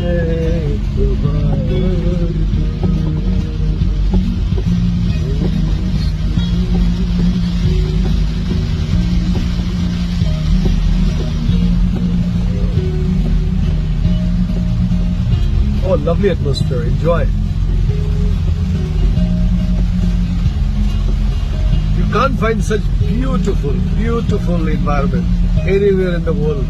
Oh, lovely atmosphere. Enjoy. You can't find such beautiful environment anywhere in the world.